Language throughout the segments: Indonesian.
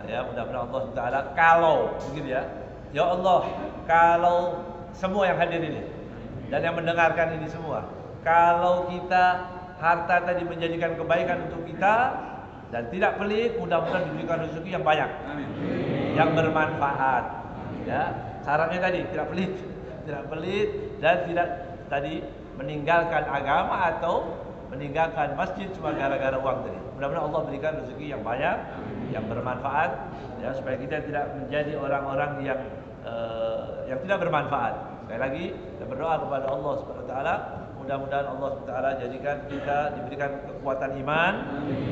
Ya, mudah-mudahan Allah Taala kalau begitu ya. Ya Allah, kalau semua yang hadir ini dan yang mendengarkan ini semua, kalau kita harta tadi menjadikan kebaikan untuk kita dan tidak pelit, mudah-mudahan diberikan rezeki yang banyak, yang bermanfaat. Ya, syaratnya tadi tidak pelit dan tidak tadi meninggalkan agama atau meninggalkan masjid cuma gara-gara uang tadi. Mudah-mudahan Allah berikan rezeki yang banyak, yang bermanfaat, ya, supaya kita tidak menjadi orang-orang yang tidak bermanfaat. Sekali lagi kita berdoa kepada Allah Subhanahu wa taala, mudah-mudahan Allah Subhanahu wa taala jadikan kita diberikan kekuatan iman,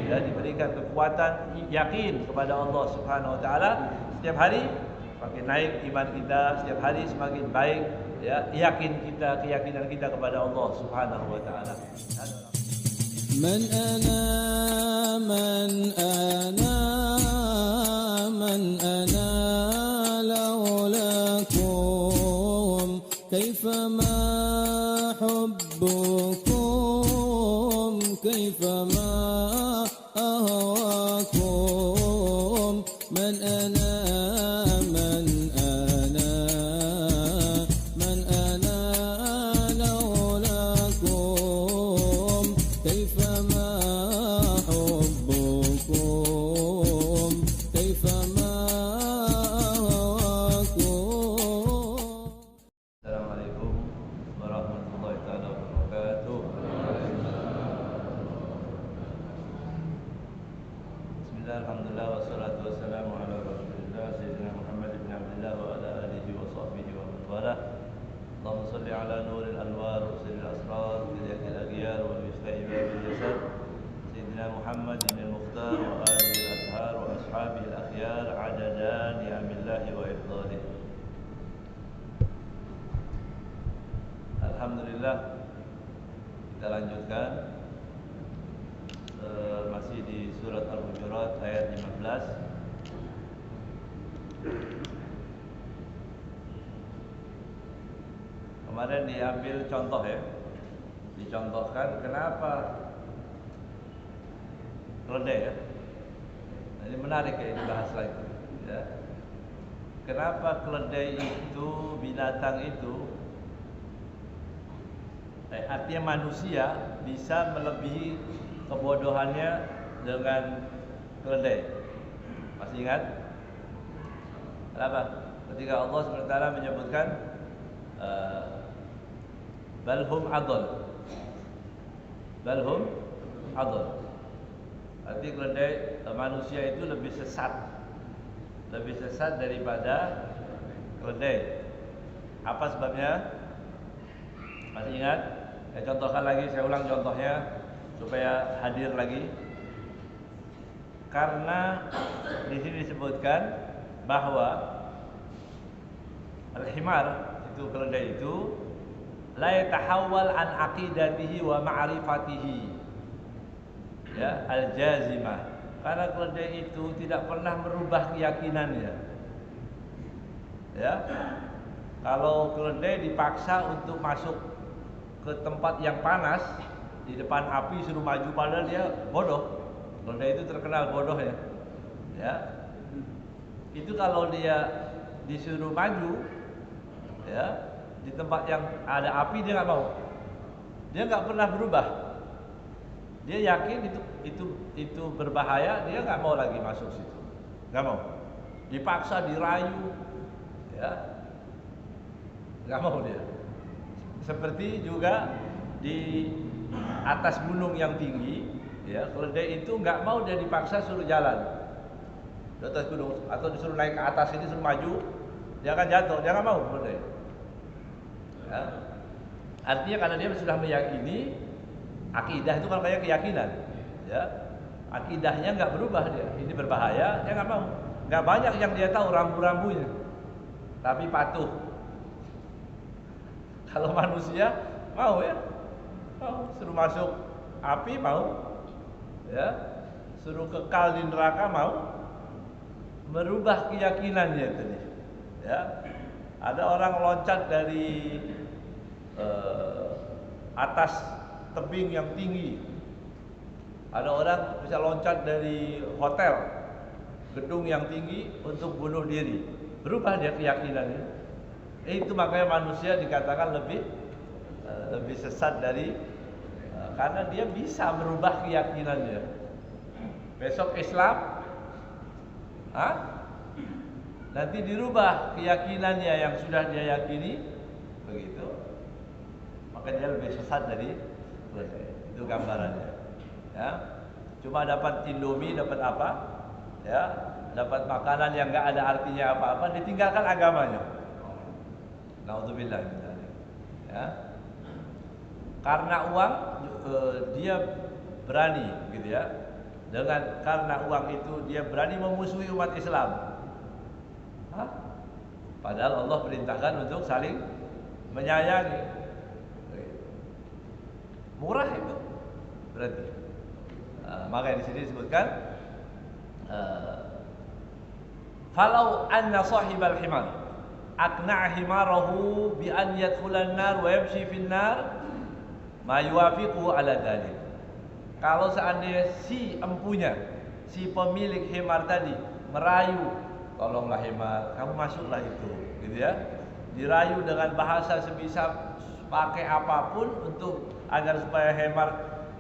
ya, diberikan kekuatan yakin kepada Allah Subhanahu wa taala. Setiap hari semakin naik iman kita, setiap hari semakin baik, ya, keyakinan kita kepada Allah Subhanahu wa taala. من أنا لولاكم كيفما حبكم كيفما أهواكم من أنا Alhamdulillah wassalatu wassalamu ala Rasulillah Sayyidina Muhammad ibn Abdullah wa ala alihi wa sahbihi wa man walah. Allahumma salli ala nuril anwar wa sirril asrar wa ziyakil aghyar wa miftahi babil jasad Sayyidina Muhammad ibn al-Mukhtar wa alihi al-athhar wa ashabihi al-akhyar adada ni'amillahi wa ifdalih. Alhamdulillah, kita lanjutkan masih di surat Al-Hujurat ayat 15. Kemarin diambil contoh ya, dicontohkan kenapa keledai ya. Nah, ini menarik ya, dibahas lagi ya. Kenapa keledai itu, binatang itu, artinya manusia bisa melebihi kebodohannya dengan keledai. Masih ingat? Kenapa? Ketika Allah SWT menyebutkan balhum adol, arti keledai, manusia itu lebih sesat daripada keledai. Apa sebabnya? Masih ingat? Saya contohkan lagi, saya ulang contohnya supaya hadir lagi. Karena di sini disebutkan bahwa al-himar itu, keledai itu la yatahawwal an aqidatihi wa ma'rifatihi, ya, al-jazimah. Karena keledai itu tidak pernah merubah keyakinannya. Ya. Kalau keledai dipaksa untuk masuk ke tempat yang panas, di depan api suruh maju, padahal dia bodoh. Keledai itu terkenal bodohnya. Ya. Itu kalau dia disuruh maju, ya, di tempat yang ada api dia nggak mau. Dia nggak pernah berubah. Dia yakin itu berbahaya, dia nggak mau lagi masuk situ. Nggak mau. Dipaksa, dirayu, ya, nggak mau dia. Seperti juga di atas gunung yang tinggi, ya, keledai itu nggak mau dia dipaksa suruh jalan di atas gunung atau disuruh naik ke atas ini suruh maju, dia akan jatuh, dia nggak mau keledai. Ya. Artinya karena dia sudah meyakini, akidah itu kan kayak keyakinan, ya, akidahnya nggak berubah dia. Ini berbahaya, dia nggak mau. Nggak banyak yang dia tahu rambu-rambunya, tapi patuh. Kalau manusia mau ya. Mau suruh masuk api mau, ya, suruh kekal di neraka mau, merubah keyakinannya tadi. Ya, ada orang loncat dari atas tebing yang tinggi, ada orang bisa loncat dari hotel gedung yang tinggi untuk bunuh diri. Berubah dia keyakinannya. Itu makanya manusia dikatakan lebih sesat dari karena dia bisa merubah keyakinannya. Besok Islam, nanti dirubah keyakinannya yang sudah dia yakini, begitu. Maka dia lebih sesat dari itu gambarannya. Ya, cuma dapat Indomie, dapat apa? Ya, dapat makanan yang enggak ada artinya apa-apa, ditinggalkan agamanya. Naudzubillah misalnya. Ya. Karena uang dia berani gitu ya. Karena uang itu dia berani memusuhi umat Islam. Padahal Allah perintahkan untuk saling menyayangi. Murah itu berarti. Maka di sini disebutkan falau anna sahibal himar aqna'a himarahu bi an yadkhulan nar wa yamshi fin nar ma yuwafiquhu ala dzalik. Kalau seandainya si empunya, si pemilik himar tadi merayu, tolonglah himar, kamu masuklah itu, gitu ya. Dirayu dengan bahasa sebisa pakai apapun untuk agar supaya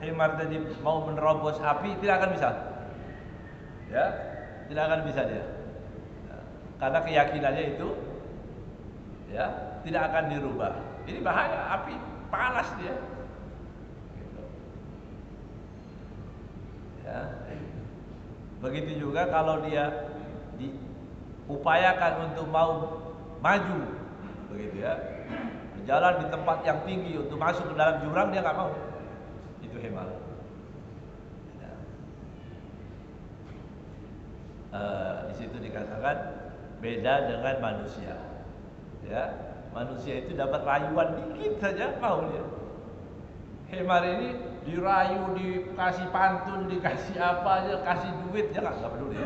himar tadi mau menerobos api, tidak akan bisa. Ya, tidak akan bisa dia. Karena keyakinannya itu ya, tidak akan dirubah. Ini bahaya, api panas dia. Ya. Begitu juga kalau dia diupayakan untuk mau maju, begitu ya, berjalan di tempat yang tinggi untuk masuk ke dalam jurang, dia nggak mau. Itu himar. Ya. Di situ dikatakan beda dengan manusia. Ya, manusia itu dapat rayuan dikit saja mau dia. Himar ini dirayu, dikasih pantun, dikasih apa aja, kasih duit, dia nggak peduli.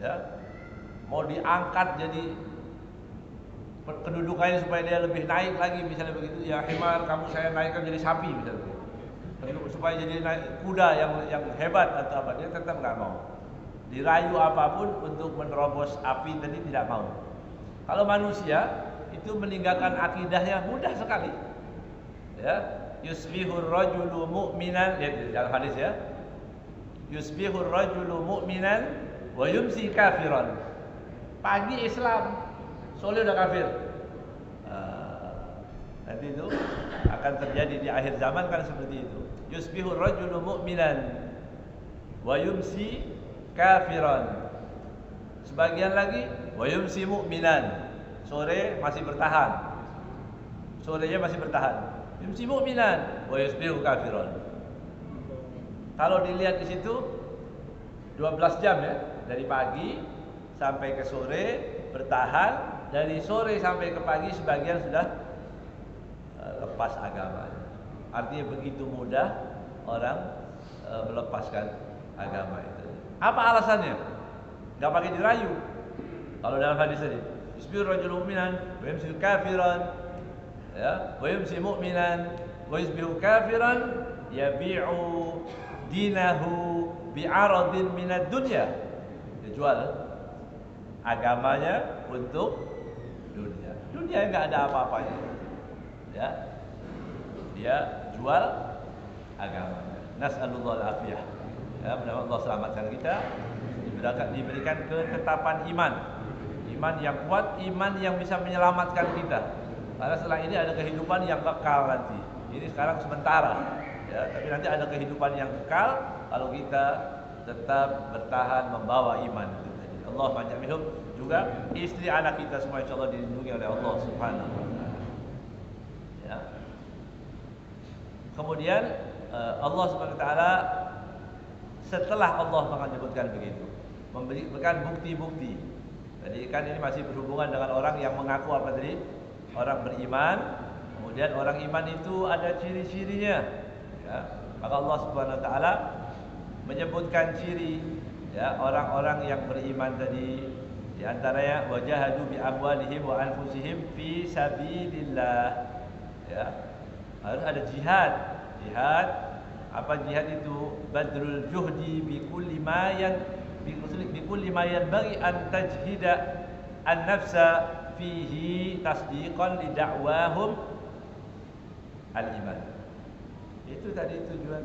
Ya, mau diangkat jadi kedudukannya supaya dia lebih naik lagi, misalnya begitu. Ya himar, kamu saya naikkan jadi sapi, misalnya. Supaya jadi naik kuda yang hebat atau apa, dia tetap nggak mau. Dirayu apapun untuk menerobos api tadi tidak mau. Kalau manusia itu meninggalkan akidahnya mudah sekali. Ya. Yusbihur rajulu mu'minan, lihat dalam hadis ya. Yusbihur rajulu mu'minan wa yumsi kafiran. Pagi Islam, sore udah kafir. Nanti itu akan terjadi di akhir zaman kan seperti itu. Yusbihur rajulu mu'minan wa yumsi kafiran. Sebagian lagi wa yumsi mu'minan. Sore masih bertahan. Sorenya masih bertahan. Yumsi mu'minan wa yusbihu kafiran. Kalau dilihat di situ 12 jam ya, dari pagi sampai ke sore bertahan, dari sore sampai ke pagi sebagian sudah lepas agama. Artinya begitu mudah orang melepaskan agama itu. Apa alasannya? Enggak pakai dirayu. Kalau dalam hadis tadi, yusbihu rajulun mu'minan wa yumsi kafiran. Ya, wa yumsi mu'minan wa yusbihu kafiran yabi'u dinahu bi'aradin minad dunya. Dia jual agamanya untuk dunia. Dunia enggak ada apa-apanya. Ya. Dia jual agamanya. Nas'alullah al-afiyah. Ya, mudah-mudahan Allah selamatkan kita, diberikan ketetapan iman. Iman yang kuat, iman yang bisa menyelamatkan kita. Karena setelah ini ada kehidupan yang kekal nanti. Ini sekarang sementara, ya, tapi nanti ada kehidupan yang kekal kalau kita tetap bertahan membawa iman. Allah banyak minum juga istri anak kita semua insyaallah dilindungi oleh Allah Subhanahu wa taala. Ya. Kemudian Allah Subhanahu wa taala setelah Allah menyebutkan begitu, memberikan bukti-bukti. Tadi kan ini masih berhubungan dengan orang yang mengaku apa tadi? Orang beriman, kemudian orang iman itu ada ciri-cirinya. Ya. Maka Allah Subhanahu wa taala menyebutkan ciri ya orang-orang yang beriman tadi, di antaranya wajahadu bi amwalihim wa anfusihim fi sabilillah. Ya. Harus ada jihad. Jihad, apa jihad itu? Badrul juhdi bi kulli ma bikulli ma yanbaghi an tajhida an-nafsa fihi tasdiqan li da'wahum al-iman. Itu tadi tujuan.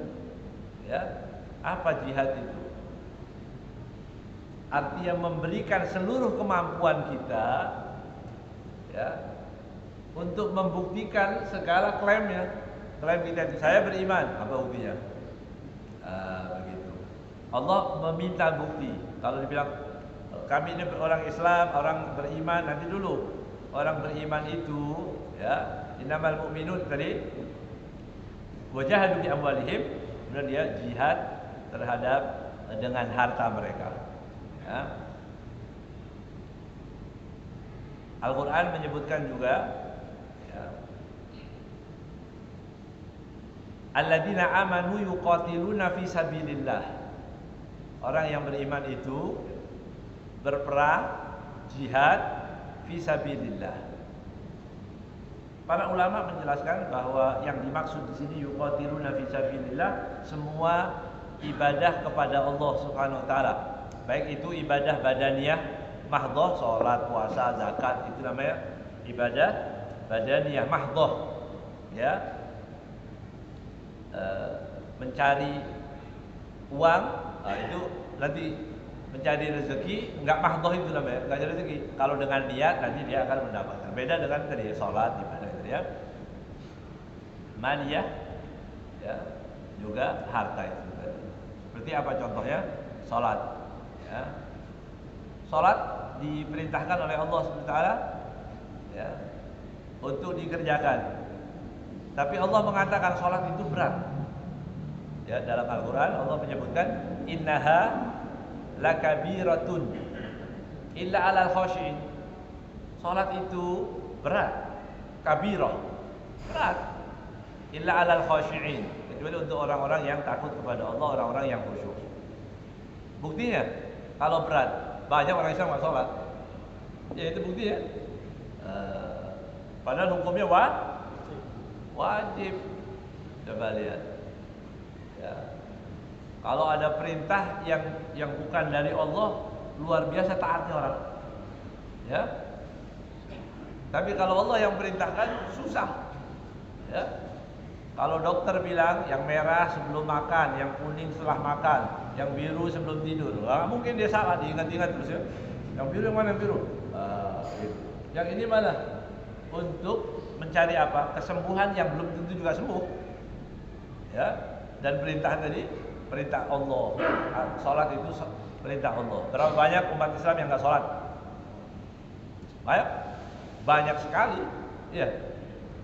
Ya. Apa jihad itu? Artinya memberikan seluruh kemampuan kita, ya, untuk membuktikan segala klaimnya. Klaim kita itu, saya beriman, apa buktinya? Begitu. Allah meminta bukti. Kalau dibilang kami ini orang Islam, orang beriman, nanti dulu orang beriman itu, ya, innamal mu'minun tadi wajahadu bi amwalihim, kemudian dia jihad terhadap dengan harta mereka. Ya. Al-Quran menyebutkan juga, ya, alladzina amanu yuqatiluna fi sabilillah. Orang yang beriman itu berperang, jihad fi sabilillah. Para ulama menjelaskan bahwa yang dimaksud di sini yuqatiluna fi sabilillah semua ibadah kepada Allah Subhanahu wa taala. Baik itu ibadah badaniyah mahdhah, salat, puasa, zakat, itu namanya ibadah badaniyah mahdhah. Ya. Mencari uang, itu nanti mencari rezeki, enggak mahdhah itu namanya, enggak cari rezeki. Kalau dengan niat nanti dia akan mendapatkan. Beda dengan tadi salat, ibadah itu ya. Maliyah, ya, juga harta itu. Seperti apa contohnya? Salat, ya. Salat diperintahkan oleh Allah SWT, ya, untuk dikerjakan. Tapi Allah mengatakan salat itu berat. Ya, dalam Al-Quran Allah menyebutkan innaha lakabiratun illa 'alal khashi'in. Salat itu berat, kabirah, berat, illa 'alal khashi'in, kecuali untuk orang-orang yang takut kepada Allah, orang-orang yang khusyuk. Buktinya kalau berat, banyak orang Islam nggak sholat, ya itu buktinya. Padahal hukumnya wajib. Coba lihat. Ya. Kalau ada perintah yang bukan dari Allah, luar biasa taatnya orang. Ya. Tapi kalau Allah yang perintahkan, susah. Ya. Kalau dokter bilang yang merah sebelum makan, yang kuning setelah makan, yang biru sebelum tidur, mungkin dia salah, diingat-ingat terus ya. Yang biru yang mana yang biru? Gitu. Yang ini mana? Untuk mencari apa? Kesembuhan yang belum tentu juga sembuh. Ya. Dan perintah tadi perintah Allah. Salat itu perintah Allah. Berapa banyak umat Islam yang enggak salat? Banyak sekali. Iya.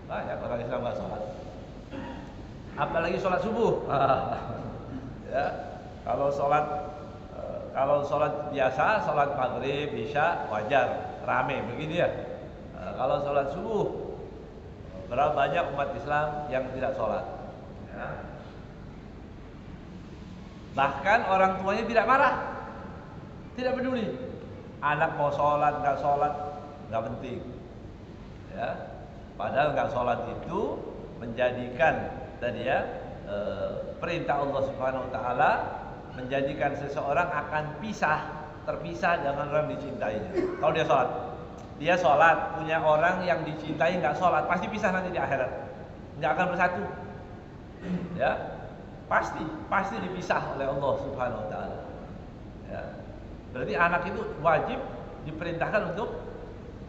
Banyak orang Islam enggak salat. Apalagi sholat subuh. Ya, kalau sholat biasa, sholat maghrib, isya wajar, rame begini ya. Kalau sholat subuh, berapa banyak umat Islam yang tidak sholat? Ya. Bahkan orang tuanya tidak marah, tidak peduli. Anak mau sholat, nggak penting. Ya, padahal nggak sholat itu menjadikan tadi ya, perintah Allah Subhanahu wa taala menjadikan seseorang akan terpisah dengan orang dicintainya. Kalau dia sholat, punya orang yang dicintai nggak sholat, pasti pisah nanti di akhirat, nggak akan bersatu. Ya, pasti dipisah oleh Allah Subhanahu wa taala. Ya. Berarti anak itu wajib diperintahkan untuk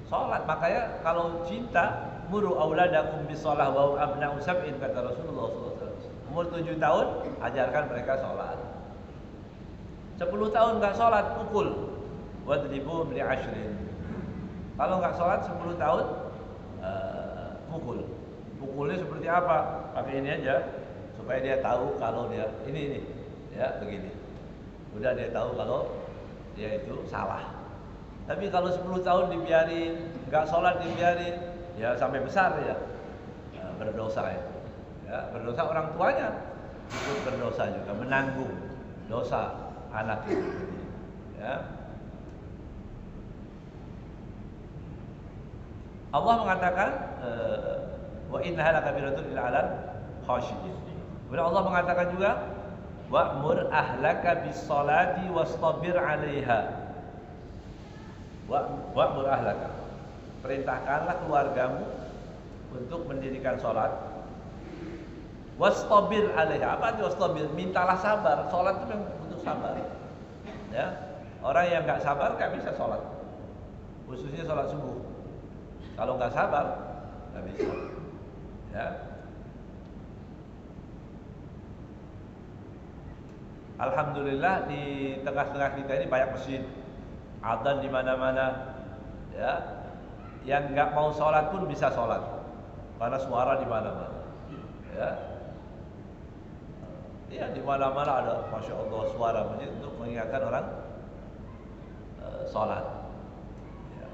sholat. Makanya kalau cinta, muru auladakum bisolah wa abna'u sab'in, kata Rasulullah SAW. Umur 7 tahun ajarkan mereka sholat. 10 tahun nggak sholat, pukul. Wadribu li ashrin. Kalau nggak sholat 10 tahun, pukul. Pukulnya seperti apa? Pakai ini aja supaya dia tahu kalau dia ini ya begini. Udah dia tahu kalau dia itu salah. Tapi kalau 10 tahun dibiarin, nggak sholat dibiarin, ya sampai besar ya, berdosa ya, berdosa orang tuanya, ikut berdosa juga, menanggung dosa anak itu. Ya. Allah mengatakan wa innaha lakabiratun illa 'alal khashiyin. Kemudian Allah mengatakan juga Wa'mur ahlaka bis-sholati wastabir 'alaiha. Wa'mur ahlaka. Perintahkanlah keluargamu untuk mendirikan sholat. Wastabir 'alaiha. Apa itu wastabir? Mintalah sabar. Sholat itu memang butuh sabar. Ya. Orang yang enggak sabar enggak bisa sholat. Khususnya sholat subuh. Kalau enggak sabar enggak bisa. Ya. Alhamdulillah di tengah-tengah kita ini banyak masjid, adzan di mana-mana, ya. Yang nggak mau sholat pun bisa sholat, karena suara di mana-mana, ya. Ya di mana-mana ada, masya Allah suara masjid untuk mengingatkan orang sholat. Ya.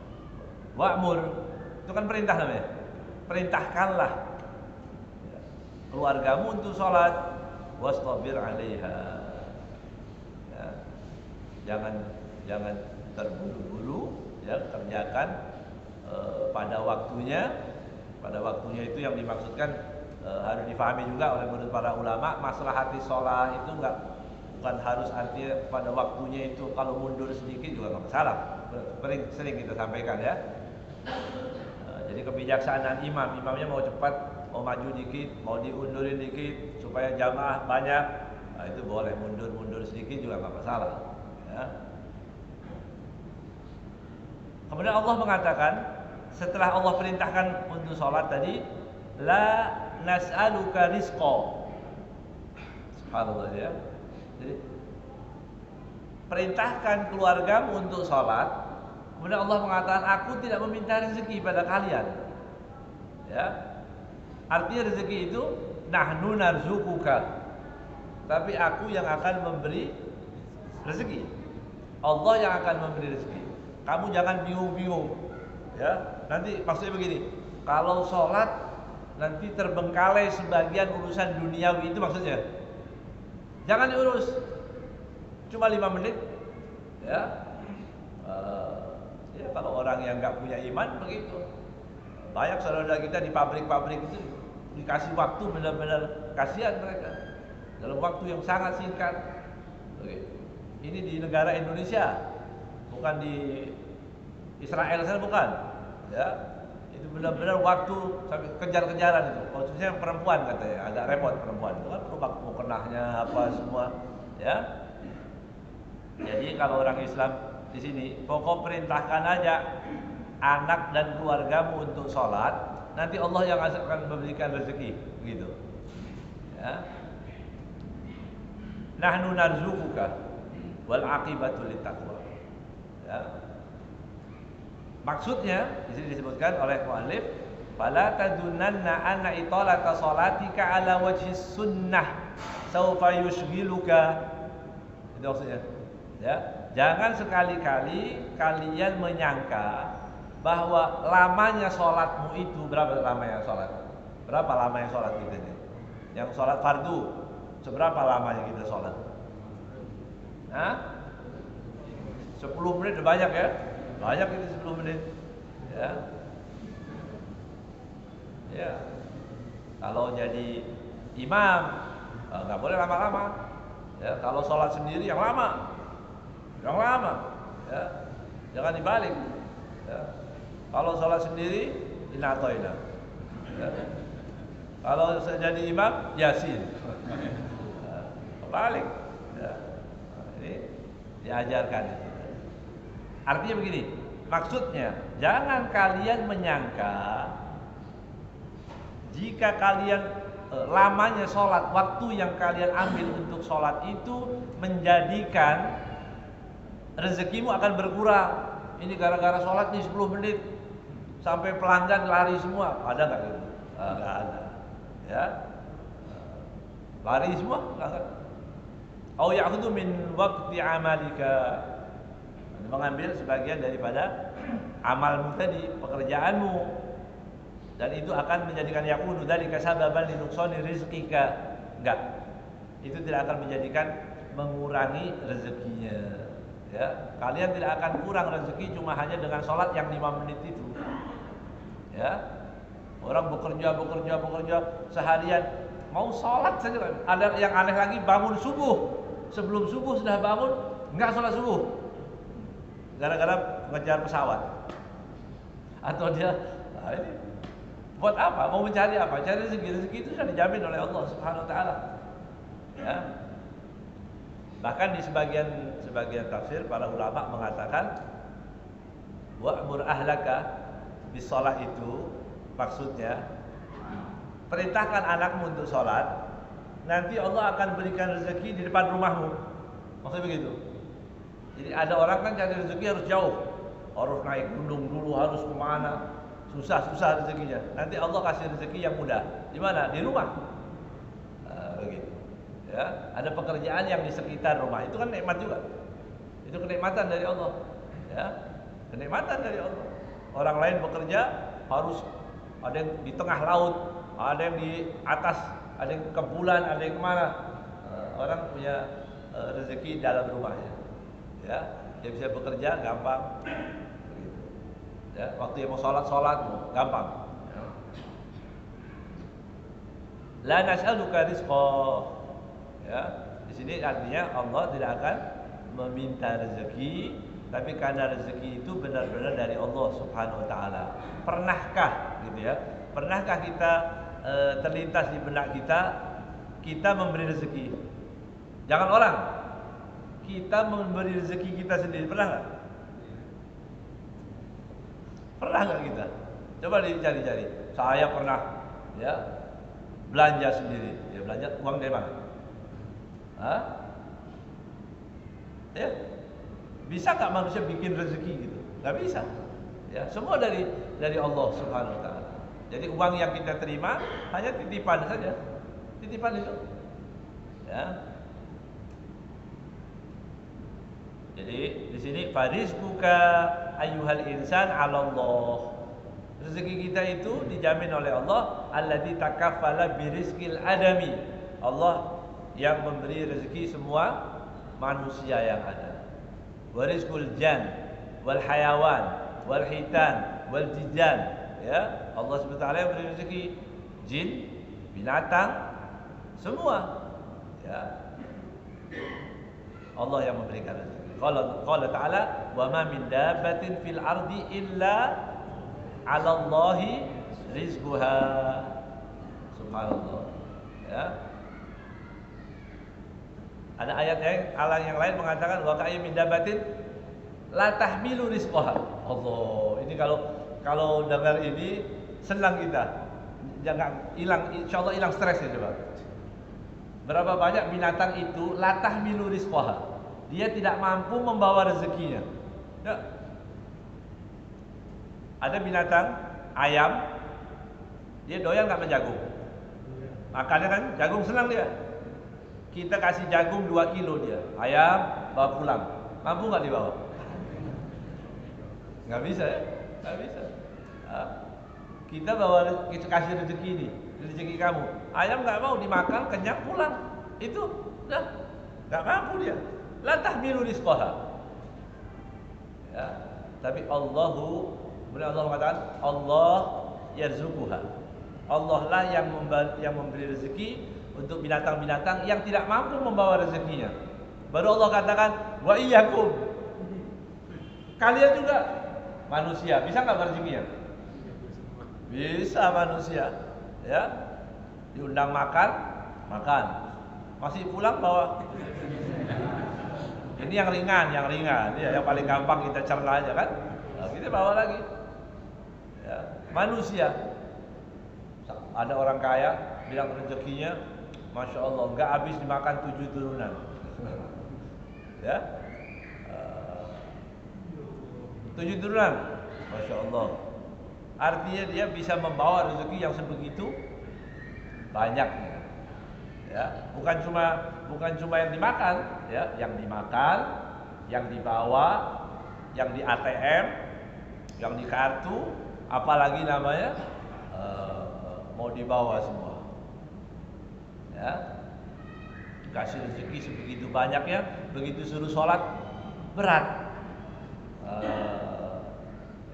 Wa'mur itu kan perintah namanya, perintahkanlah ya, keluargamu untuk sholat, wastabir 'alaiha. Jangan terburu-buru, ya, kerjakan pada waktunya. Pada waktunya itu yang dimaksudkan harus difahami juga oleh menurut para ulama, maslahati sholat itu bukan harus artinya pada waktunya itu kalau mundur sedikit juga nggak masalah. Sering kita sampaikan ya. Jadi kebijaksanaan imamnya mau cepat, mau maju dikit, mau diundurin dikit supaya jamaah banyak, nah, itu boleh mundur sedikit juga nggak masalah. Ya. Kemudian Allah mengatakan setelah Allah perintahkan untuk sholat tadi, la nas'aluka rizqa. Subhanallah ya. Jadi perintahkan keluargamu untuk sholat, kemudian Allah mengatakan aku tidak meminta rezeki pada kalian. Ya. Artinya rezeki itu nahnu narzuquka. Tapi aku yang akan memberi rezeki. Allah yang akan memberi rezeki. Kamu jangan bingung-bingung. Ya, nanti maksudnya begini. Kalau sholat nanti terbengkalai sebagian urusan duniawi, itu maksudnya. Jangan diurus. Cuma 5 menit. Ya. Ya kalau orang yang nggak punya iman begitu. Banyak saudara kita di pabrik-pabrik itu dikasih waktu benar-benar kasihan mereka. Dalam waktu yang sangat singkat. Begitu. Ini di negara Indonesia, bukan di Israel sana, bukan. Ya, itu benar-benar waktu sampai kejar-kejaran itu. Khususnya perempuan katanya, agak repot perempuan. Itu kan perlu mukenahnya apa semua, ya. Jadi kalau orang Islam di sini, pokok perintahkan aja anak dan keluargamu untuk sholat, nanti Allah yang akan memberikan rezeki, begitu. Ya. Nahnu narzuquka wal aqibatu littaqwa. Ya. Maksudnya di sini disebutkan oleh muallif, fala tadunanna anna italata salatika ala wajhi sunnah saufa yushghiluka. Itu maksudnya. Ya, jangan sekali-kali kalian menyangka bahwa lamanya sholatmu itu, berapa lamanya sholat? Berapa lamanya sholat kita ini? Yang sholat fardu, seberapa lamanya kita sholat? Hah? 10 menit udah banyak ya? Banyak itu 10 menit. Ya. Ya. Kalau jadi imam nggak boleh lama-lama. Ya, kalau sholat sendiri yang lama. Yang lama. Ya. Jangan dibalik. Ya. Kalau sholat sendiri inna atoina. Ya. Kalau jadi imam yasin. Ya. Balik. Ya. Ini diajarkan. Artinya begini, maksudnya jangan kalian menyangka jika kalian lamanya sholat, waktu yang kalian ambil untuk sholat itu menjadikan rezekimu akan berkurang. Ini gara-gara sholat nih 10 menit sampai pelanggan lari semua. Ada nggak gitu? Nggak ada. Ya, lari semua nggak ada. Au ya'khudhu min waqti amalika, mengambil sebagian daripada amalmu tadi, pekerjaanmu, dan itu akan menjadikan yakunu dzalika sababan li nuqsani rizqika. Enggak. Itu tidak akan menjadikan mengurangi rezekinya. Ya, kalian tidak akan kurang rezeki cuma hanya dengan sholat yang 5 menit itu. Ya. Orang bekerja seharian mau sholat saja. Ada yang aneh lagi, bangun subuh, sebelum subuh sudah bangun, nggak sholat subuh, gara-gara mengejar pesawat. Atau dia, ini buat apa? Mau mencari apa? Cari rezeki itu sudah dijamin oleh Allah Subhanahu Wa Taala. Ya. Bahkan di sebagian tafsir para ulama mengatakan wa'mur ahlaka bis shalah itu maksudnya perintahkan anakmu untuk sholat, nanti Allah akan berikan rezeki di depan rumahmu. Maksudnya begitu. Jadi ada orang kan cari rezeki harus jauh, harus naik gunung dulu, harus kemana, susah rezekinya. Nanti Allah kasih rezeki yang mudah. Di mana? Di rumah. Begitu. Ya, ada pekerjaan yang di sekitar rumah, itu kan nikmat juga. Itu kenikmatan dari Allah. Ya, kenikmatan dari Allah. Orang lain bekerja harus ada yang di tengah laut, ada yang di atas, ada yang ke bulan, ada yang kemana. Orang punya rezeki dalam rumahnya. Ya, dia bisa bekerja gampang. Begitu. Ya, waktu yang mau sholat gampang. Ya. La nas'aluka rizqa. Ya, di sini artinya Allah tidak akan meminta rezeki, tapi karena rezeki itu benar-benar dari Allah Subhanahu Wa Taala. Pernahkah, gitu ya? Pernahkah kita terlintas di benak kita memberi rezeki? Jangan orang, kita memberi rezeki kita sendiri. Pernah nggak? Pernah nggak kita? Coba dicari-cari. Saya pernah, ya, belanja sendiri. Ya, belanja uang dari mana? Hah? Ya, bisa nggak manusia bikin rezeki gitu? Nggak bisa. Ya, semua dari Allah Subhanahu Wa Taala. Jadi uang yang kita terima hanya titipan saja, titipan itu. Ya. Jadi di sini farizquka ayyuhal insan 'ala Allah. Rezeki kita itu dijamin oleh Allah, alladzi takaffala birizqil adami. Allah yang memberi rezeki semua manusia yang ada. Warizqul jan wal hayawan wal hitan wal jijan. Ya, Allah SWT yang memberi rezeki jin, binatang, semua. Ya. Allah yang memberikan rezeki. Qala ta'ala wa ma min dabbatin fil ardi illa 'ala Allahi rizquha. Subhanallah. Ya. Ada ayat yang lain mengatakan wa ka'ayyin min dabbatin la tahmilu rizqaha. Allah, ini kalau dengar ini senang kita. Jangan hilang, insyaallah hilang stres ya coba. Berapa banyak binatang itu la tahmilu rizqaha. Dia tidak mampu membawa rezekinya. Ya. Ada binatang ayam, dia doyan enggak menjagung. Makannya kan jagung, senang dia. Kita kasih jagung 2 kilo dia, ayam bawa pulang, mampu nggak dibawa? Nggak bisa ya, nggak bisa. Kita kasih rezeki ini, rezeki kamu, ayam nggak mau dimakan, kenyang pulang, itu dah nggak mampu dia. La tahmilu rizqaha. Ya, tapi kemudian Allah mengatakan Allah yarzuquha. Allah lah yang memberi rezeki untuk binatang-binatang yang tidak mampu membawa rezekinya. Baru Allah katakan wa iyyakum. Kalian juga manusia, bisa nggak rezekinya? Bisa manusia. Ya, diundang makan. Masih pulang bawa. Ini yang ringan, ya, yang paling gampang kita cerna aja kan. Nah, kita bawa lagi. Ya, manusia. Ada orang kaya bilang rezekinya, Masya Allah, nggak habis dimakan 7 turunan. Ya, 7 turunan, Masya Allah. Artinya dia bisa membawa rezeki yang sebegitu banyaknya. Ya, bukan cuma yang dimakan, ya, yang dimakan, yang dibawa, yang di ATM, yang di kartu, apalagi namanya mau dibawa semua. Ya, kasih rezeki sebegitu banyaknya, begitu suruh sholat berat.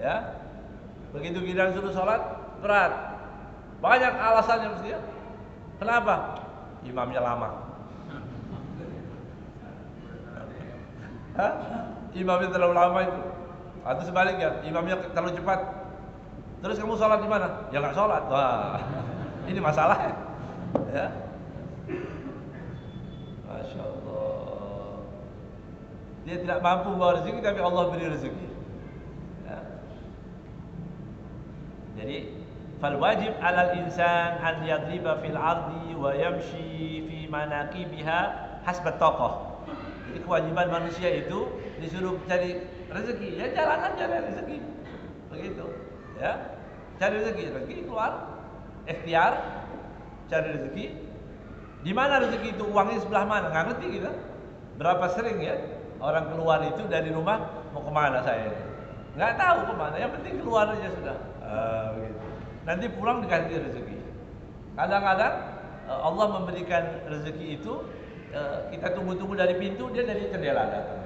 Ya, begitu kita suruh sholat berat, banyak alasannya mestinya. Kenapa? Imamnya lama. Hah? Imamnya terlalu lama itu. Atau sebaliknya, imamnya terlalu cepat. Terus kamu sholat di mana? Ya nggak sholat. Wah, ini masalah ya. Ya. Masya Allah. Dia tidak mampu membawa rezeki, tapi Allah beri rezeki. Ya. Jadi, fal wajib 'alal insan an yadriba fil ardi wa yamshi fi manaqibiha hasbat taqah. Jadi kewajiban manusia itu disuruh cari rezeki, ya jalan aja cari rezeki. Begitu. Ya. Cari rezeki keluar, ikhtiar, cari rezeki. Di mana rezeki itu, uangnya sebelah mana? Nggak ngerti kita. Berapa sering ya orang keluar itu dari rumah mau kemana saya? Nggak tahu kemana. Yang penting keluar aja sudah. Begitu. Nanti pulang dikasih rezeki. Kadang-kadang Allah memberikan rezeki itu kita tunggu-tunggu dari pintu, dia dari jendela datang.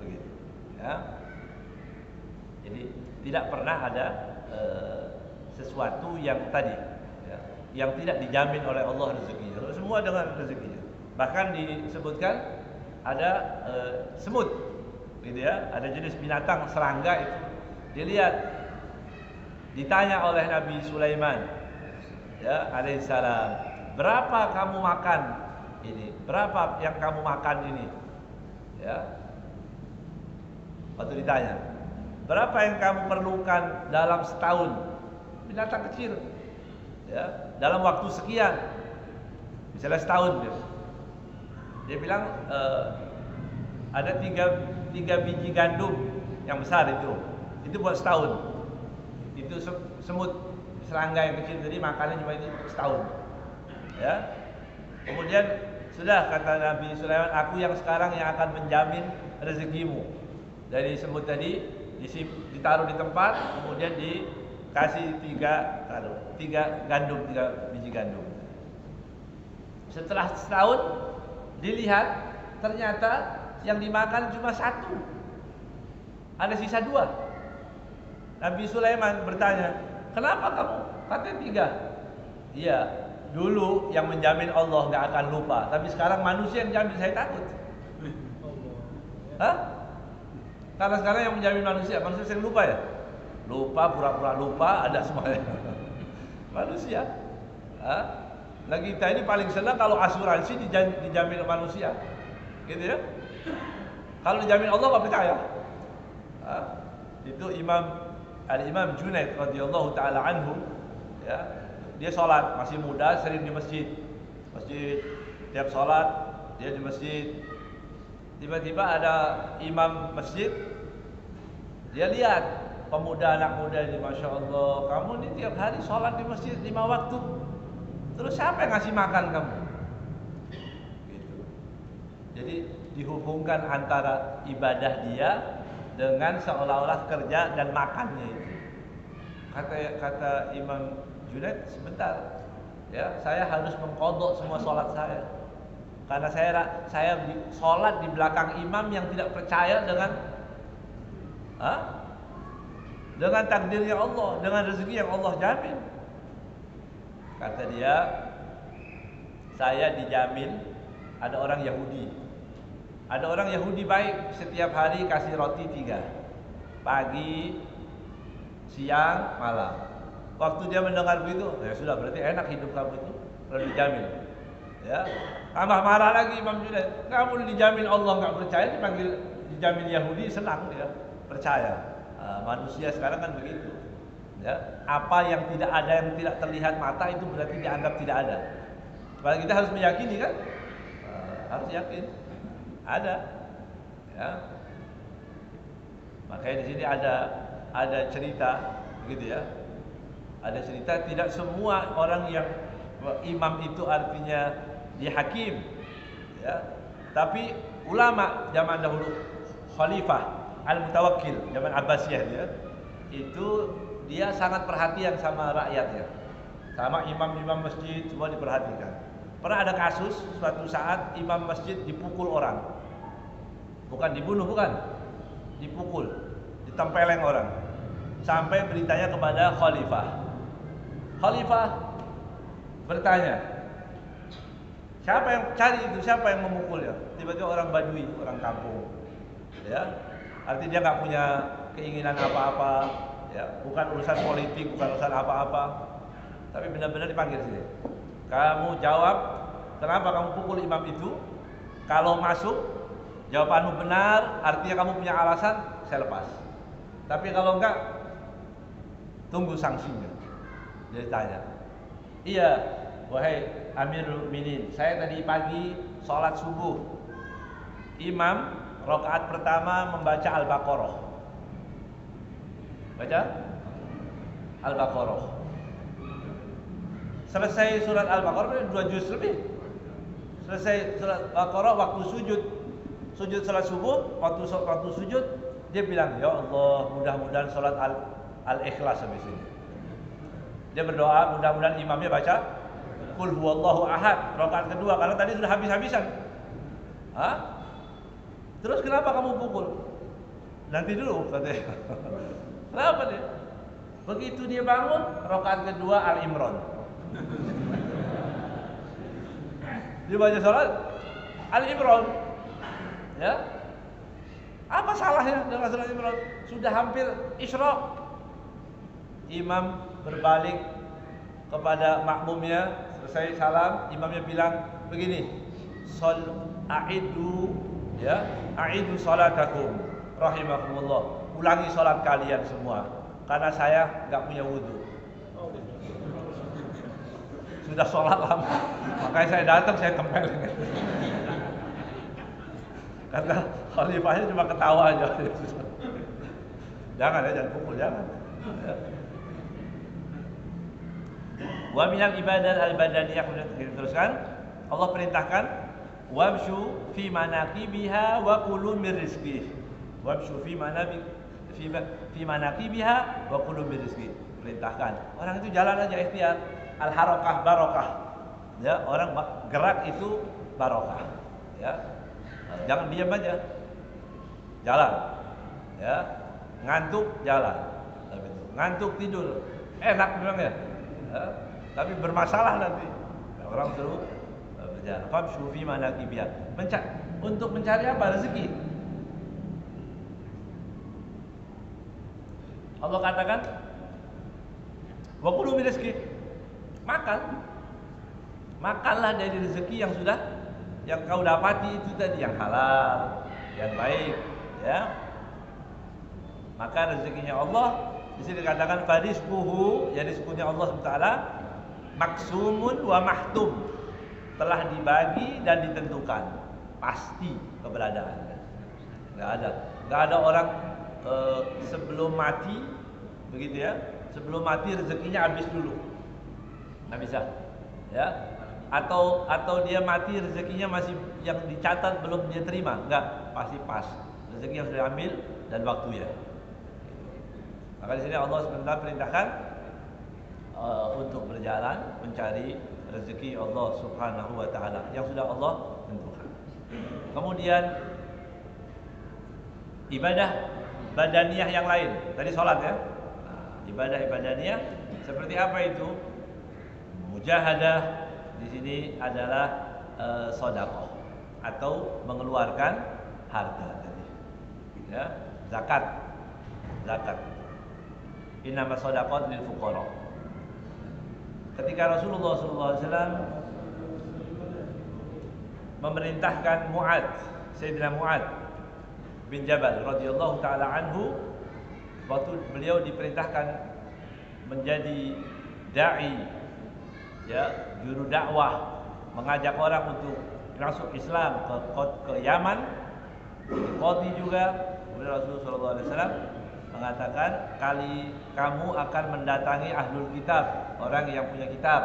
Begitu. Ya. Jadi tidak pernah ada sesuatu yang tadi. Yang tidak dijamin oleh Allah rezekinya. Semua dengan rezekinya. Bahkan disebutkan ada semut, gitu ya. Ada jenis binatang serangga itu. Dilihat, ditanya oleh Nabi Sulaiman, ya, alaihissalam, berapa kamu makan ini? Berapa yang kamu makan ini? Ya. Waktu ditanya, berapa yang kamu perlukan dalam setahun? Binatang kecil. Ya, dalam waktu sekian, misalnya setahun, dia bilang ada tiga biji gandum yang besar itu buat setahun. Itu semut serangga yang kecil tadi makannya cuma itu setahun. Ya, kemudian sudah kata Nabi Sulaiman, aku yang sekarang yang akan menjamin rezekimu. Dari semut tadi ditaruh di tempat, kemudian kasih tiga biji gandum. Setelah setahun dilihat, ternyata yang dimakan cuma satu, ada sisa dua. Nabi Sulaiman bertanya, kenapa kamu? Katanya tiga. Iya, dulu yang menjamin Allah nggak akan lupa, tapi sekarang manusia yang jamin, saya takut. Hah? Karena sekarang yang menjamin manusia sering lupa ya. Lupa, pura-pura lupa, ada semuanya. Manusia. Nah kita ini paling senang kalau asuransi dijamin manusia, gitu ya. Kalau dijamin Allah nggak percaya. Itu Al-Imam Junaid radhiyallahu taala anhu, ya, dia sholat masih muda, sering di masjid. Tiap sholat dia di masjid. Tiba-tiba ada imam masjid, dia lihat pemuda anak muda ini, Masya Allah, kamu ini tiap hari sholat di masjid 5 waktu. Terus siapa yang ngasih makan kamu? Gitu. Jadi dihubungkan antara ibadah dia dengan seolah-olah kerja dan makannya itu. Kata Imam Junaid, sebentar, ya, saya harus mengqadha semua sholat saya. Karena saya sholat di belakang imam yang tidak percaya dengan takdirnya Allah, dengan rezeki yang Allah jamin. Kata dia, saya dijamin ada orang Yahudi. Ada orang Yahudi baik, setiap hari kasih roti 3. Pagi, siang, malam. Waktu dia mendengar begitu, ya sudah, berarti enak hidup kamu itu, sudah dijamin. Ya, tambah marah lagi Imam Junaid. Kamu dijamin Allah, nggak percaya, dijamin Yahudi, senang dia, percaya. Manusia sekarang kan begitu. Ya, apa yang tidak ada, yang tidak terlihat mata itu berarti dianggap tidak ada. Padahal kita harus meyakini kan? Harus yakin ada. Ya. Makanya di sini ada cerita, begitu ya. Ada cerita, tidak semua orang yang imam itu artinya dia hakim, ya. Tapi ulama zaman dahulu, Khalifah Al-Mutawakkil, zaman Abbasiyah dia sangat perhatian sama rakyatnya, sama imam-imam masjid, semua diperhatikan. Pernah ada kasus suatu saat imam masjid dipukul orang, bukan dibunuh, bukan, dipukul, ditempeleng orang, sampai beritanya kepada Khalifah. bertanya, siapa yang cari itu? Siapa yang memukulnya? Tiba-tiba orang Badui, orang kampung. Ya, artinya dia nggak punya keinginan apa-apa, ya, bukan urusan politik, bukan urusan apa-apa, tapi benar-benar dipanggil sini. Kamu jawab, kenapa kamu pukul imam itu? Kalau masuk, jawabanmu benar, artinya kamu punya alasan, saya lepas. Tapi kalau enggak, tunggu sanksinya. Dia tanya, iya, wahai Amirul Mukminin, saya tadi pagi sholat subuh, imam rakaat pertama membaca Al-Baqarah. Baca Al-Baqarah. Selesai surat Al-Baqarah 2 juz lebih. Selesai surat Al-Baqarah waktu sujud salat subuh, waktu sujud dia bilang, ya Allah, mudah-mudahan salat Al-Ikhlas habis ini. Dia berdoa, mudah-mudahan imamnya baca Qul huwallahu ahad rakaat kedua, karena tadi sudah habis-habisan. Hah? Terus kenapa kamu pukul? Nanti dulu katanya. Kenapa dia? Begitu dia bangun, rakaat kedua Al-Imran. Dia baca salat Al-Imran. Ya. Apa salahnya dengan salat Imran? Sudah hampir Isra. Imam berbalik kepada makmumnya, selesai salam, imamnya bilang begini, A'idu salatakum rahimakumullah. Ulangi salat kalian semua, karena saya enggak punya wudu. Sudah sholat lama, makanya saya datang, saya kempel. Kata khalifahnya cuma ketawa aja. Jangan ya, jangan pukul, jangan. Wa minal ibadah al-badaniyah, teruskan. Allah perintahkan wamshu fi manaqibiha wa kulu min rizqih. Wamshu fi manaqibiha wa kulu min rizqih. Perintahkan. Orang itu jalan aja ikhtiar. Al-harakah barokah. Ya, orang gerak itu barokah. Ya. Jangan diam aja. Jalan. Ya. Ngantuk jalan. Ngantuk tidur. Enak memang ya. Ya. Tapi bermasalah nanti. Orang suruh berjalan. Famshu fi manaqibiha. Untuk mencari apa? Rezeki. Allah katakan wa kulu min rizqih. Makanlah dari rezeki yang kau dapati itu tadi, yang halal, yang baik, ya. Maka rezekinya Allah di sini dikatakan farizquhu, ya rizqunya Allah SWT maksumun wa mahtum, telah dibagi dan ditentukan, pasti keberadaannya. Enggak ada orang sebelum mati begitu ya, sebelum mati rezekinya habis dulu. Nggak bisa, ya. Atau dia mati rezekinya masih yang dicatat belum dia terima, enggak, pasti pas rezeki yang sudah ambil dan waktunya. Maka di sini Allah sebentar perintahkan untuk berjalan mencari rezeki Allah Subhanahu wa taala yang sudah Allah tentukan. Kemudian ibadah badaniyah yang lain, tadi sholat ya. Ibadah badaniyah seperti apa itu? Mujahadah di sini adalah sedekah atau mengeluarkan harta tadi. Ya, zakat. Innamas shadaqat lil fuqara. Ketika Rasulullah SAW memerintahkan Sayyidina Mu'adz bin Jabal radhiyallahu taala anhu, waktu beliau diperintahkan menjadi dai, ya, juru dakwah, mengajak orang untuk masuk Islam ke Yaman, qadi juga. Kemudian Rasulullah SAW mengatakan, kamu akan mendatangi ahlul kitab, orang yang punya kitab,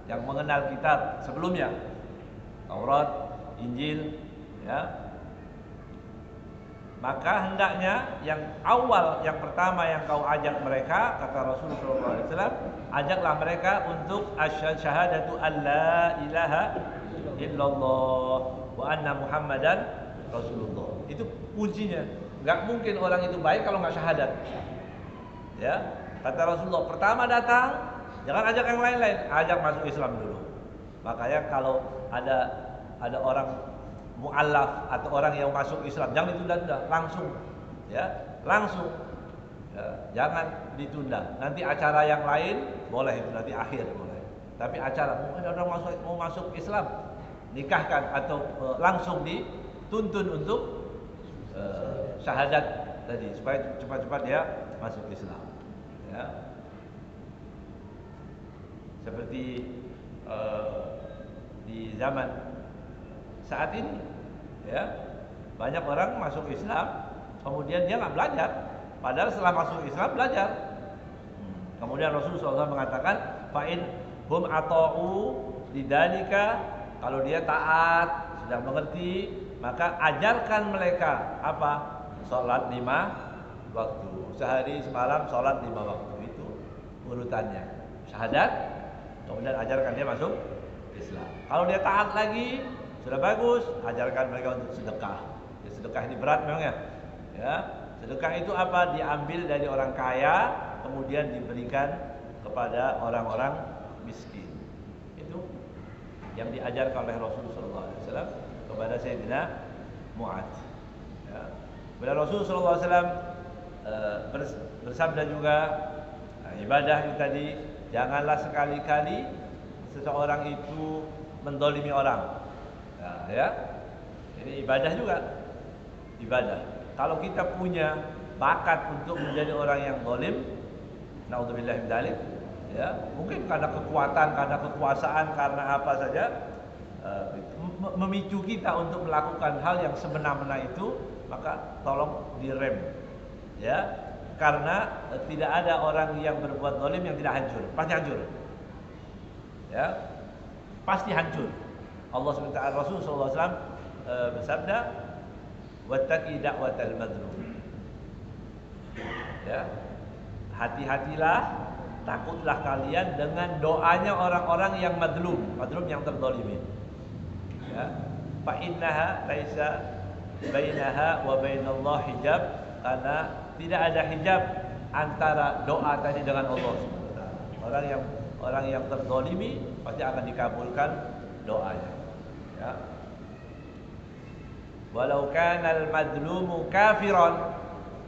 yang mengenal kitab sebelumnya, Taurat, Injil, ya. Maka hendaknya yang awal, yang pertama yang kau ajak mereka, kata Rasulullah SAW, ajaklah mereka untuk asyhadu an la ilaha illallah wa anna Muhammadan Rasulullah. Itu kuncinya. Enggak mungkin orang itu baik kalau enggak syahadat. Ya, kata Rasulullah, pertama datang Jangan ajak yang lain-lain, ajak masuk Islam dulu. Makanya kalau ada orang mu'allaf atau orang yang masuk Islam, jangan ditunda-tunda, langsung, ya, langsung. Ya, jangan ditunda. Nanti acara yang lain boleh itu nanti akhir boleh. Tapi acara ada orang mau masuk Islam, nikahkan atau langsung dituntun untuk syahadat tadi supaya cepat-cepat dia masuk Islam. Ya. Seperti di zaman saat ini, ya, banyak orang masuk Islam, kemudian dia nggak belajar. Padahal setelah masuk Islam belajar. Kemudian Rasulullah SAW mengatakan, fa'in hum ata'u lidzalika, kalau dia taat, sudah mengerti, maka ajarkan mereka apa? Salat 5 waktu. Sehari semalam salat 5 waktu. Itu urutannya. Syahadat, kemudian ajarkan dia masuk Islam. Kalau dia taat lagi, sudah bagus, ajarkan mereka untuk sedekah. Ya, sedekah ini berat memang ya. Ya, sedekah itu apa? Diambil dari orang kaya, kemudian diberikan kepada orang-orang miskin. Itu yang diajarkan oleh Rasulullah SAW kepada Sayyidina Mu'adz. Ya. Bila Rasulullah SAW bersabda juga, ibadah itu tadi, janganlah sekali-kali seseorang itu mendolimi orang. Nah, ya, ini ibadah juga, ibadah. Kalau kita punya bakat untuk menjadi orang yang zalim, naudzubillah min dzalik, ya, mungkin karena kekuatan, karena kekuasaan, karena apa saja, memicu kita untuk melakukan hal yang semena-mena itu, maka tolong direm, ya, karena tidak ada orang yang berbuat zalim yang tidak hancur, pasti hancur, ya, pasti hancur. Allah SWT, Rasulullah SAW bersabda, wattaqi da'watal madlum. Ya, hati-hatilah, takutlah kalian dengan doanya orang-orang yang madlum yang terdolimi. Ya, fa innaha laisa bainaha wa bainallah hijab, karena tidak ada hijab antara doa tadi dengan Allah SWT. Orang yang terdolimi pasti akan dikabulkan doanya. Ya. Walau kanal madlumu kafiran,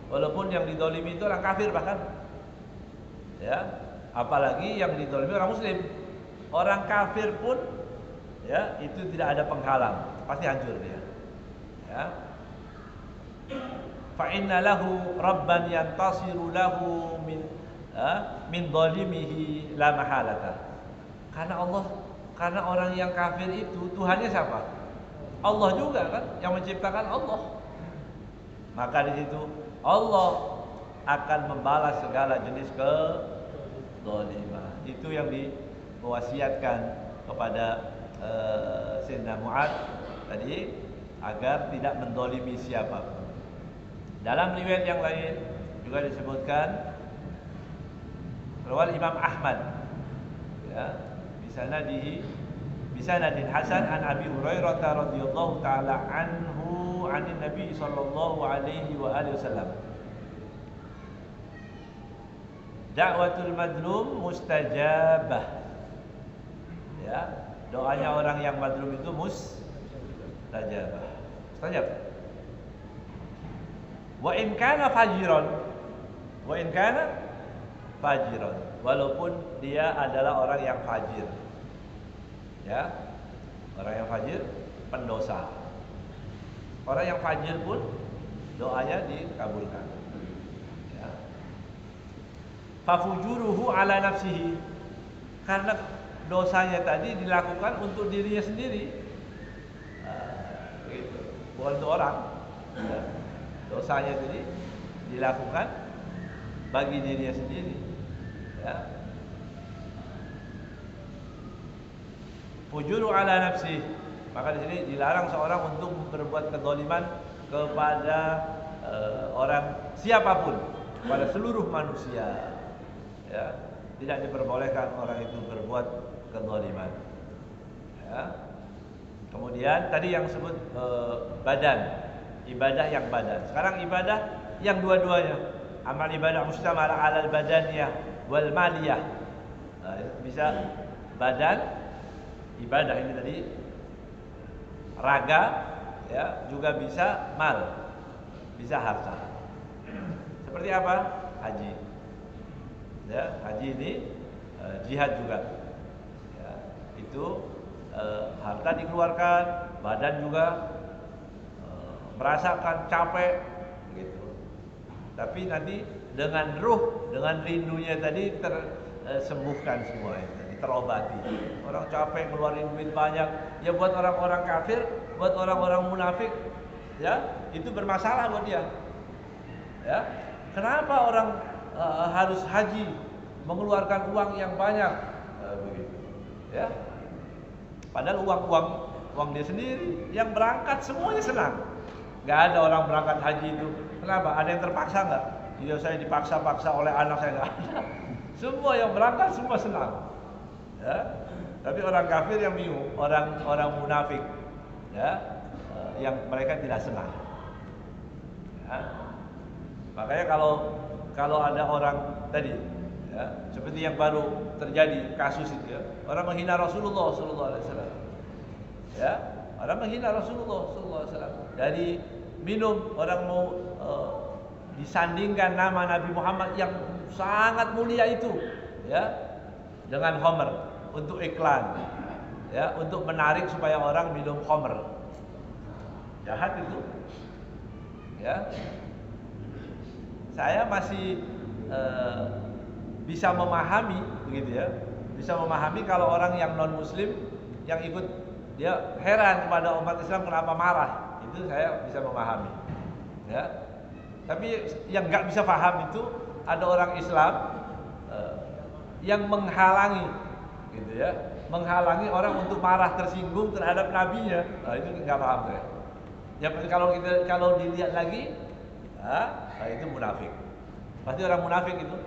walaupun yang didolimi itu orang kafir bahkan, ya, apalagi yang didolimi orang muslim. Orang kafir pun, ya, itu tidak ada penghalang, pasti hancur dia. Ya. Fa inna lahu rabban yantasiru lahu min zalimihi la mahalata. Karena orang yang kafir itu Tuhannya siapa? Allah juga kan, yang menciptakan Allah. Maka di situ Allah akan membalas segala jenis kezaliman. Itu yang diwasiatkan kepada Sayyidina Mu'adz tadi, agar tidak mendolimi siapapun. Dalam riwayat yang lain juga disebutkan, riwayat Imam Ahmad, ya, bisanadin hasan an Abi Hurairah radhiyallahu taala anhu anin Nabi sallallahu alaihi wa alihi wasallam, da'watul madlum mustajabah. Ya, doanya orang yang madlum itu mustajabah. Mustajab. Wa in kana fajiran, walaupun dia adalah orang yang fajir. Ya, orang yang fajir, pendosa. Orang yang fajir pun doanya dikabulkan. Ya. Fafujuruhu ala nafsihi, karena dosanya tadi dilakukan untuk dirinya sendiri, gitu. Bukan untuk orang. Ya. Dosanya tadi dilakukan bagi dirinya sendiri. Ya. Fujuru ala nafsi, maka di sini dilarang seorang untuk berbuat kezaliman kepada orang siapapun, kepada seluruh manusia. Ya, tidak diperbolehkan orang itu berbuat kezaliman. Ya. Kemudian tadi yang sebut badan, ibadah yang badan. Sekarang ibadah yang dua-duanya, amal ibadah mustamala alal badaniyah wal maliyah. Bisa badan, ibadah ini tadi, raga, ya, juga bisa mal, bisa harta. Seperti apa? Haji. Ya, haji ini jihad juga. Ya, itu harta dikeluarkan, badan juga merasakan capek, gitu. Tapi nanti dengan ruh, dengan rindunya tadi tersembuhkan semua itu, terobati. Orang capek ngeluarin duit banyak, ya buat orang-orang kafir, buat orang-orang munafik, ya itu bermasalah buat dia. Ya, kenapa orang harus haji, mengeluarkan uang yang banyak, begitu. Ya, padahal uang dia sendiri, yang berangkat semuanya senang. Gak ada orang berangkat haji itu. Kenapa? Ada yang terpaksa nggak? Iya, saya dipaksa-paksa oleh anak saya, nggak ada. Semua yang berangkat semua senang. Ya, tapi orang kafir yang bingung, orang munafik, ya, yang mereka tidak senang. Ya. Makanya kalau ada orang tadi, ya, seperti yang baru terjadi kasus itu, ya, orang menghina Rasulullah SAW. Ya, orang menghina Rasulullah SAW. Dari minum, orang mau disandingkan nama Nabi Muhammad yang sangat mulia itu, ya, dengan khamr untuk iklan, ya, untuk menarik supaya orang minum khamr. Jahat itu, ya. Saya masih bisa memahami, begitu ya, bisa memahami kalau orang yang non Muslim yang ikut, dia heran kepada umat Islam kenapa marah, itu saya bisa memahami, ya. Tapi yang nggak bisa paham itu ada orang Islam yang menghalangi, gitu ya, menghalangi orang untuk marah tersinggung terhadap nabinya. Nah, itu nggak paham saya. Ya, kalau dilihat lagi, nah, itu munafik. Pasti orang munafik itu,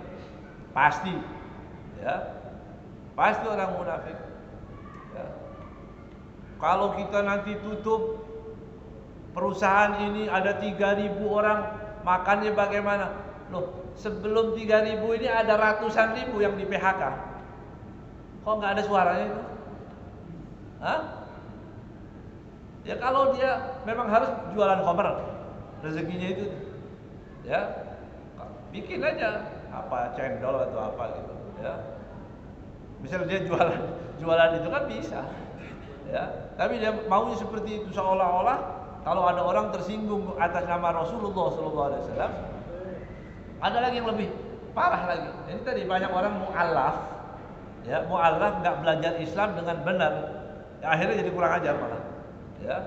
pasti, ya, pasti orang munafik. Ya. Kalau kita nanti tutup perusahaan ini, ada 3.000 orang, makannya bagaimana? Loh, sebelum 3.000 ini ada ratusan ribu yang di PHK. Kok nggak ada suaranya itu? Hah? Ya kalau dia memang harus jualan khamr, rezekinya itu, ya, bikin aja apa cendol atau apa gitu, ya. Misalnya dia jualan itu kan bisa, ya. Tapi dia maunya seperti itu, seolah-olah kalau ada orang tersinggung atas nama Rasulullah SAW, ada lagi yang lebih parah lagi. Ini tadi banyak orang mu'allaf, ya, mu'allaf nggak belajar Islam dengan benar, ya, akhirnya jadi kurang ajar malah. Ya,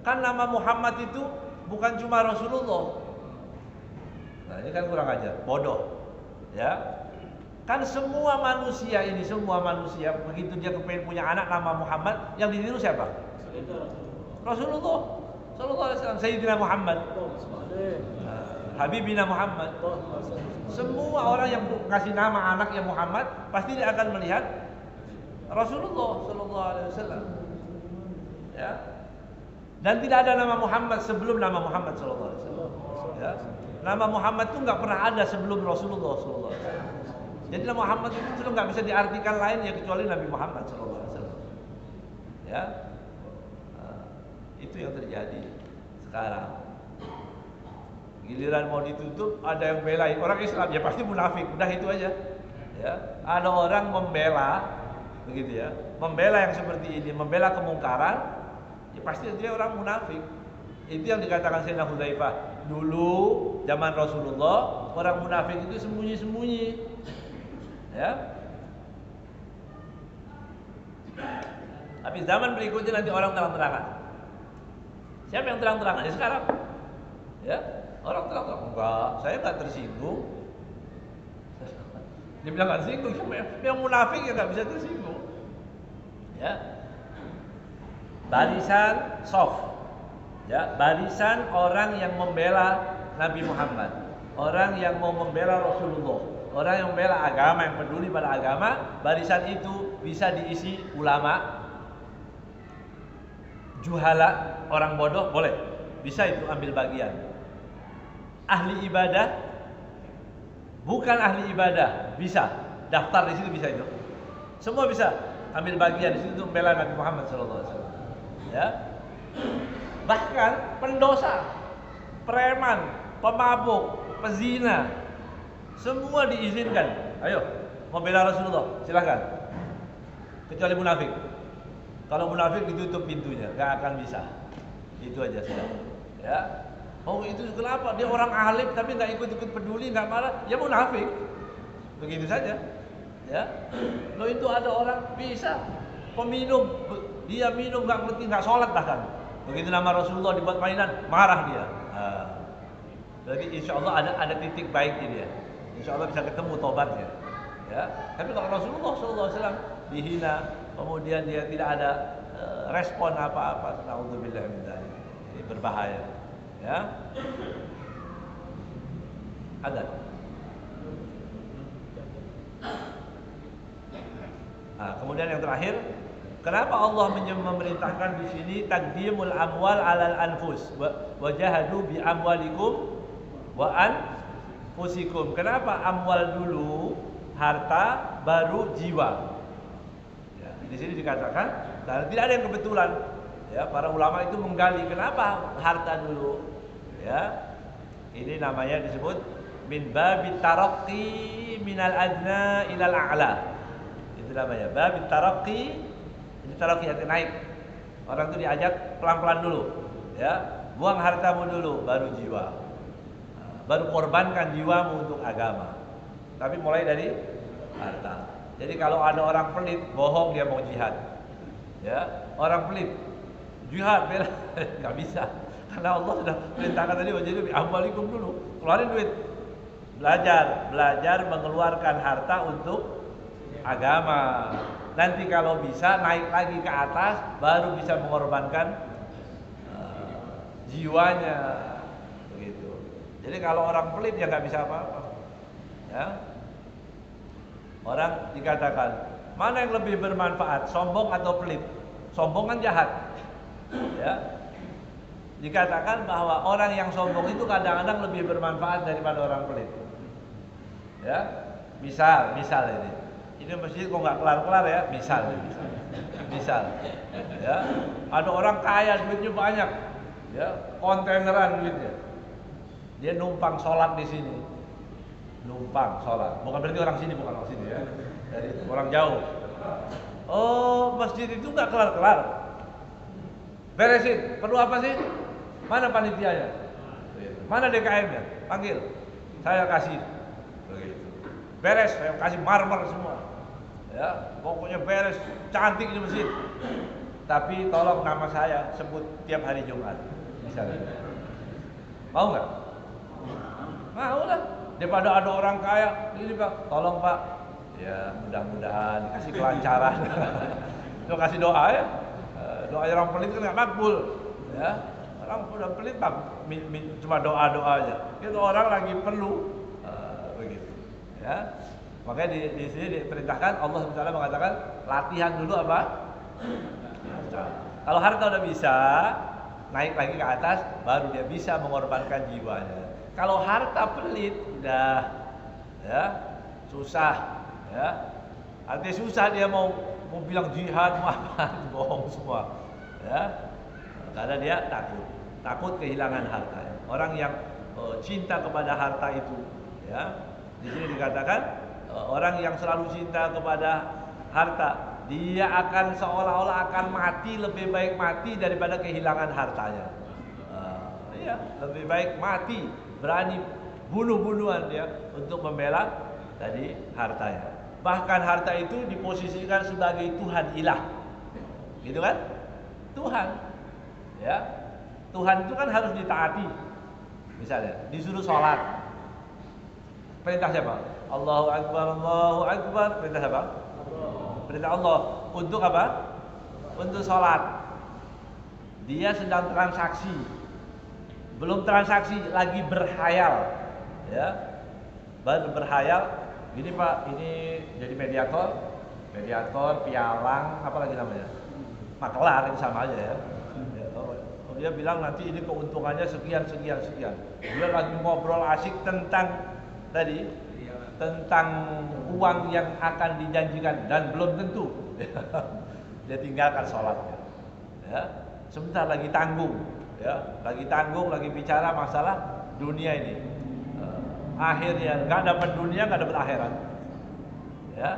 kan nama Muhammad itu bukan cuma Rasulullah. Nah, ini kan kurang ajar, bodoh. Ya, kan semua manusia ini, semua manusia begitu dia kepengen punya anak nama Muhammad, yang ditiru siapa? Rasulullah Sallallahu Alaihi Wasallam, Sayyidina Muhammad, Habibina Muhammad. Semua orang yang kasih nama anaknya Muhammad pasti dia akan melihat Rasulullah Sallallahu Alaihi Wasallam. Ya. Dan tidak ada nama Muhammad sebelum nama Muhammad sallallahu alaihi wasallam. Ya. Nama Muhammad itu nggak pernah ada sebelum Rasulullah sallallahu alaihi wasallam. Jadi nama Muhammad itu sudah nggak bisa diartikan lain ya kecuali Nabi Muhammad sallallahu alaihi wasallam. Ya. Itu yang terjadi sekarang. Giliran mau ditutup ada yang belain orang Islam, ya pasti munafik. Udah itu aja. Ya. Ada orang membela, begitu ya. Membela yang seperti ini, membela kemungkaran. Ya pasti dia orang munafik. Itu yang dikatakan Sayyidina Hudzaifah. Dulu zaman Rasulullah orang munafik itu sembunyi-sembunyi. Ya. Tapi zaman berikutnya nanti orang terang-terangan. Siapa yang terang-terangan? Ya sekarang. Ya, orang terang-terangan. Enggak, saya enggak tersinggung. Dia bilang enggak tersinggung, yang munafik ya enggak bisa tersinggung. Ya. Barisan soft, ya, barisan orang yang membela Nabi Muhammad, orang yang mau membela Rasulullah, orang yang membela agama, yang peduli pada agama. Barisan itu bisa diisi ulama, juhala, orang bodoh, boleh, bisa itu ambil bagian. Ahli ibadah, bukan ahli ibadah, bisa daftar di situ, bisa itu. Semua bisa ambil bagian di situ untuk membela Nabi Muhammad SAW. Ya. Bahkan pendosa, preman, pemabuk, pezina, semua diizinkan. Ayo, mau bela Rasulullah, silahkan. Kecuali munafik. Kalau munafik ditutup pintunya, gak akan bisa. Itu aja sudah. Ya. Oh itu kenapa? Dia orang alim tapi nggak ikut-ikut peduli, nggak marah, ya munafik. Begitu saja. Ya. Loh itu ada orang bisa peminum, dia minum nggak ngerti, nggak sholat bahkan. Begitu nama Rasulullah dibuat mainan, marah dia. Jadi insya Allah ada titik baik dia. Insya Allah bisa ketemu tobatnya. Ya. Tapi kalau Rasulullah SAW dihina, kemudian dia tidak ada respon apa-apa, naudzubillah min dzalik. Ini berbahaya. Ya. Ada. Kemudian yang terakhir, kenapa Allah memerintahkan di sini taqdimul amwal alal anfus wa jahadu bi amwalikum wa anfusikum? Kenapa amwal dulu, harta baru jiwa? Ya, di sini dikatakan karena tidak ada yang kebetulan. Ya, para ulama itu menggali kenapa harta dulu. Ya, ini namanya disebut min babit taraqqi minal adna ilal a'la. Itu namanya babit taraqqi. Ini taraqqi artinya naik. Orang itu diajak pelan-pelan dulu. Ya, buang hartamu dulu, baru jiwa. Baru korbankan jiwamu untuk agama. Tapi mulai dari harta. Jadi kalau ada orang pelit, bohong dia mau jihad. Ya, orang pelit jihad bela nggak bisa. Karena Allah sudah perintahkan tadi wajib amwalikum dulu, keluarin duit, belajar mengeluarkan harta untuk agama. Nanti kalau bisa naik lagi ke atas, baru bisa mengorbankan jiwanya, begitu. Jadi kalau orang pelit ya nggak bisa apa-apa. Ya. Orang dikatakan mana yang lebih bermanfaat, sombong atau pelit? Sombong kan jahat. Ya. Dikatakan bahwa orang yang sombong itu kadang-kadang lebih bermanfaat daripada orang pelit. Ya, misal ini masjid kok nggak kelar-kelar ya, misal, ya, ada orang kaya duitnya banyak, ya, kontaineran duitnya, dia numpang sholat di sini, bukan berarti orang sini ya, dari orang jauh. Oh, masjid itu nggak kelar-kelar, beresin, perlu apa sih? Mana panitianya? Mana DKM-nya? Panggil. Saya kasih. Begitu. Beres, saya kasih marmer semua. Ya, pokoknya beres, cantik di masjid. Tapi tolong nama saya sebut tiap hari Jumat. Misalnya. Mau nggak? Mau lah. Daripada ada orang kaya, ini Pak, tolong Pak. Ya, mudah-mudahan kasih kelancaran. Itu kasih doa ya. Doa orang pelit kan nggak makbul. Ya. Orang udah pelit bang, cuma doa aja. Itu orang lagi perlu, begitu. Ya, makanya di sini diperintahkan Allah SWT mengatakan latihan dulu apa? Harta. Kalau harta udah bisa naik lagi ke atas, baru dia bisa mengorbankan jiwanya. Kalau harta pelit, udah, ya susah, ya. Artinya susah dia mau bilang jihad, mau apa, bohong semua, ya. Karena dia takut kehilangan harta. Orang yang cinta kepada harta itu, ya, di sini dikatakan orang yang selalu cinta kepada harta, dia akan seolah-olah akan mati, lebih baik mati daripada kehilangan hartanya. Iya, lebih baik mati, berani bunuh-bunuhan dia untuk membela tadi hartanya. Bahkan harta itu diposisikan sebagai Tuhan ilah, gitu kan? Tuhan. Ya, Tuhan itu kan harus ditaati. Misalnya disuruh sholat, perintah siapa? Allahu Akbar. Perintah siapa? Perintah Allah. Untuk apa? Untuk sholat. Dia sedang transaksi, belum transaksi lagi berhayal, ya, baru berhayal. Gini Pak, ini jadi mediator, pialang, apa lagi namanya? Makelar, itu sama aja ya. Dia bilang nanti ini keuntungannya sekian. Dia lagi ngobrol asik tentang tadi tentang uang yang akan dijanjikan dan belum tentu, dia tinggalkan sholatnya. Ya, sebentar lagi tanggung, ya, lagi bicara masalah dunia ini. Akhirnya nggak dapat dunia, nggak dapat akhirat. Ya,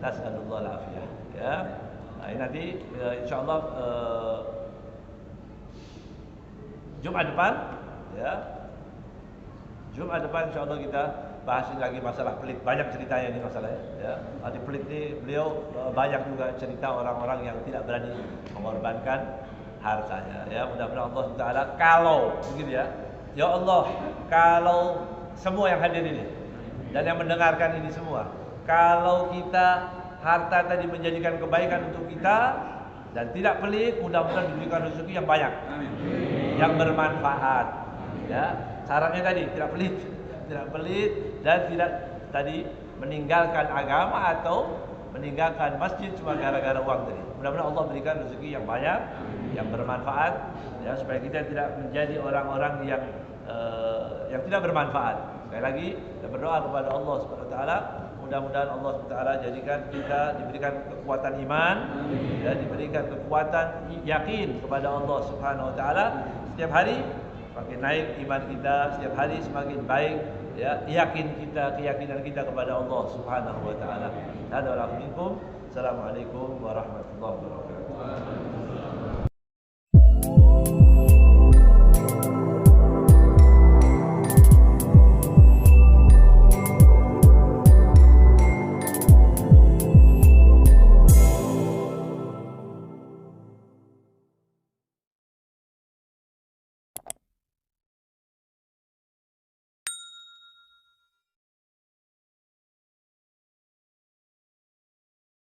nasallallahu alafiyah. Ya, nah, ini nanti insyaallah Jumat depan, ya. Jumat depan insyaallah kita bahas lagi masalah pelit. Banyak ceritanya ini masalahnya, ya. Di pelit ini beliau banyak juga cerita orang-orang yang tidak berani mengorbankan hartanya, ya. Mudah-mudahan Allah Taala kalau begitu ya. Ya Allah, kalau semua yang hadir ini dan yang mendengarkan ini semua, kalau kita harta tadi menjadikan kebaikan untuk kita dan tidak pelit, mudah-mudahan diberikan rezeki yang banyak, yang bermanfaat. Ya, syaratnya tadi tidak pelit dan tidak tadi meninggalkan agama atau meninggalkan masjid cuma gara-gara uang tadi. Mudah-mudahan Allah berikan rezeki yang banyak, yang bermanfaat, ya, supaya kita tidak menjadi orang-orang yang tidak bermanfaat. Sekali lagi, kita berdoa kepada Allah Subhanahu wa taala, mudah-mudahan Allah Subhanahu wa taala jadikan kita diberikan kekuatan iman, ya, diberikan kekuatan yakin kepada Allah Subhanahu wa taala. Setiap hari semakin naik iman kita, setiap hari semakin baik, ya, keyakinan kita kepada Allah Subhanahu wa taala. Assalamualaikum warahmatullahi wabarakatuh.